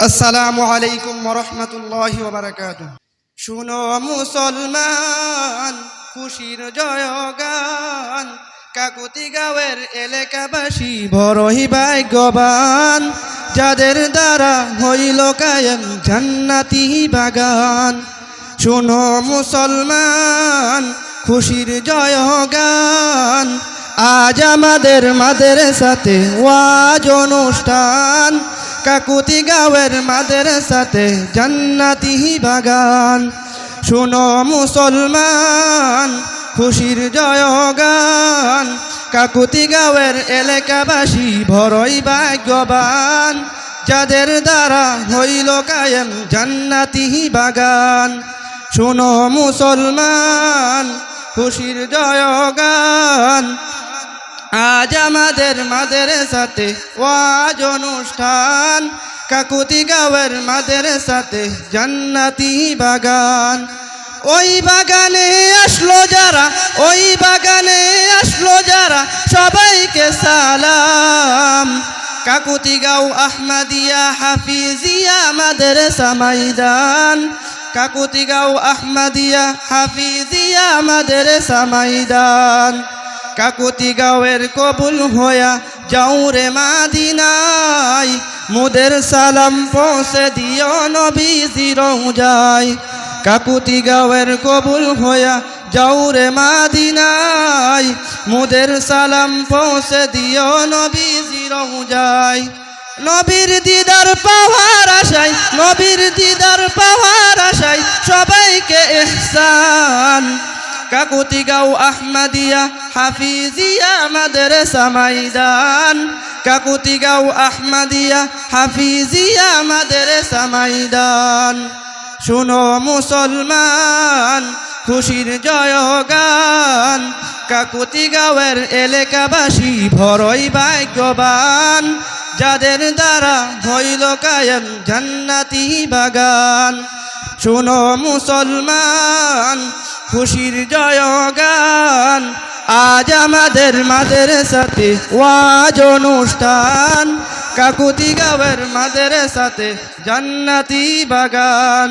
আসসালামু আলাইকুম ওয়া রাহমাতুল্লাহি ওয়া বারাকাতুহু। শুনো মুসলমান, খুশির জয়গান, কাকুতি গাঁওয়ের এলাকাবাসী বড়ই ভাগ্যবান, যাদের দ্বারা হইল কায়েম জান্নাতি বাগান। শুনো মুসলমান, খুশির জয়গান, আজ আমাদের মাদ্রাসাতে ওয়াজ অনুষ্ঠান, কাকুতি গাঁওয়ের মাদ্রাসাতে জান্নাতি বাগান। শুনো মুসলমান, খুশির জয়গান, কাকুতি গাঁওয়ের এলাকাবাসী বড়ই ভাগ্যবান, যাদের দ্বারা হইল কায়েম জান্নাতি বাগান। শুনো মুসলমান, খুশির জয়গান, আজ আমাদের মাদ্রাসাতে ওয়াজ অনুষ্ঠান, কাকুতি গাঁওয়ের মাদ্রাসাতে জান্নাতি বাগান। ওই বাগানে আসলো যারা, ওই বাগানে আসলো যারা, সবাইকে সালাম। কাকুতিগাঁও আহমদিয়া হাফিজিয়া মাদ্রাসা ময়দান, কাকুতিগাঁও আহমদিয়া হাফিজিয়া মাদ্রাসা ময়দান। কাকুতি গাঁওয়ের কবুল হইয়া যাও রে মাদিনায়, মুদের সালাম পৌঁছে দিও নবীজির রওজায়। কাকুতি গাঁওয়ের কবুল হইয়া যাও রে মাদিনায়, মুদের সালাম পৌঁছে দিও নবীজির রওজায়। নবীর দিদার পাওয়ার আশায়, নবীর দিদার পাওয়ার আশায় সবাইকে ইহসান। কাকুতিগাঁও আহমদিয়া হাফিজিয়া মাদ্রাসা ময়দান, কাকুতিগাঁও আহমদিয়া হাফিজিয়া মাদ্রাসা ময়দান। শুনো মুসলমান, খুশির জয়গান, কাকুতি গাঁওয়ের এলাকাবাসী বড়ই ভাগ্যবান, যাদের দ্বারা হইল কায়েম জান্নাতি বাগান। শুনো মুসলমান, খুশির জয়গান, আজ আমাদের মাদ্রাসাতে ওয়াজ অনুষ্ঠান, কাকুতি গাঁওয়ের মাদ্রাসাতে জান্নাতি বাগান।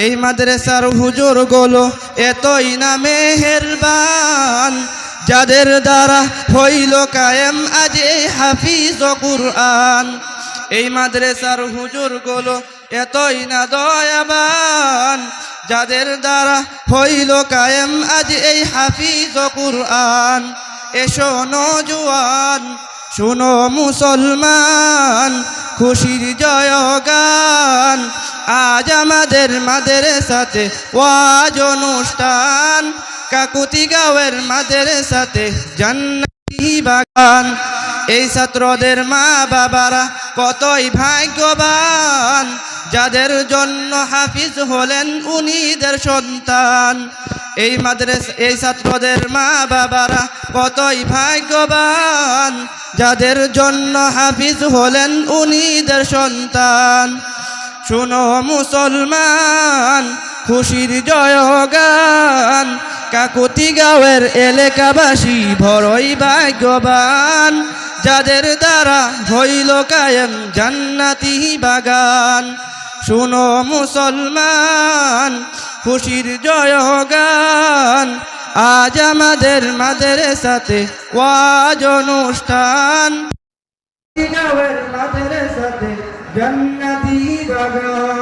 এই মাদ্রাসার হুজুর গুলো এতই না মেহেরবান, যাদের দ্বারা হইল কায়েম আজ হাফিজ কুরআন। এই মাদ্রাসার হুজুর গুলো এতই না দয়াবান, যাদের দ্বারা হইল কায়েম আজ এই হাফিজ কুরআন। এসো নওজোয়ান, শুনো মুসলমান, খুশির জয়গান, আজ আমাদের মাদ্রাসাতে ওয়াজ অনুষ্ঠান, কাকুতি গাঁওয়ের মাদ্রাসাতে জান্নাতি বাগান। এই ছাত্রদের মা বাবারা কতই ভাগ্যবান, যাদের জন্য হাফিজ হলেন উনিদের সন্তান। এই মাদ্রাসা, এই ছাত্রদের মা বাবারা কতই ভাগ্যবান, যাদের জন্য হাফিজ হলেন উনিদের সন্তান। শুনো মুসলমান, খুশির জয়গান, কাকুতি গাঁওয়ের এলাকাবাসী বড়ই ভাগ্যবান, যাদের দ্বারা হইল কায়েম জান্নাতি বাগান। শুনো মুসলমান, খুশির জয়গান, আজ আমাদের মাদ্রাসাতে ওয়াজ অনুষ্ঠান, গাঁওয়ের মাদ্রাসাতে জান্নাতি বাগান।